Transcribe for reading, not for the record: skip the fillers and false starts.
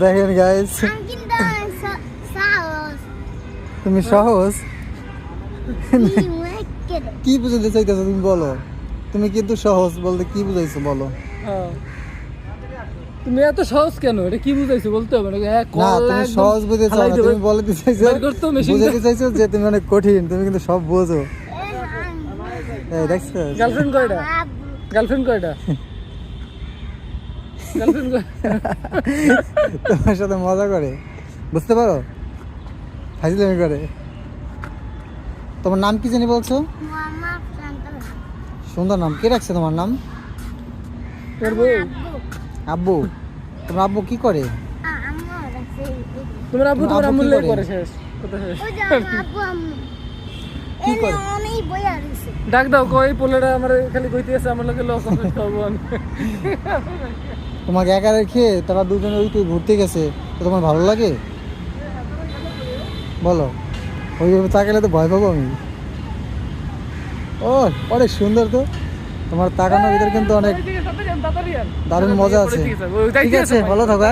দেখেন গাইস, তুমি সহজ কি বুঝাতে চাইতেছো তুমি বলো? তুমি কিন্তু সহজ বলতে কি বুঝাইছো বলো? তুমি এত সহজ কেন? এটা কি বুঝাইছো বলতে হবে না? না তুমি সহজ বুঝাইছো না, তুমি বলতে চাইছো, বুঝাতে চাইছো যে তুমি অনেক কঠিন, তুমি কিন্তু সব বোঝো। এই দেখছো? গার্লফ্রেন্ড কয়টা? গার্লফ্রেন্ড কয়টা? গার্লফ্রেন্ড তোমার সাথে মজা করে, বুঝতে পারো? ফাইজলামি করে। তোমার নাম কি জানি বলছো? সুন্দর নাম। কে রাখছে তোমার নাম? আব্বু। তোমার আব্বু কি করে? তোমার আব্বু তোমার আম্মুর লাই করে শেষ কথা শেষ। কি করে? ডাক দাও, কই পোলাটা আমার খালি কইতে আছে আমার লগে লস খাবো আমি। তোমাকে একা রেখে তারা দুজনে ওই তুই ঘুরতে গেছে, তো তোমার ভালো লাগে বলো? ওইভাবে তাকালে তো ভয় পাবো আমি। ও অনেক সুন্দর তো, তোমার তাকানোর ভিতরে কিন্তু অনেক দারুণ মজা আছে। ঠিক আছে, ভালো থাকো।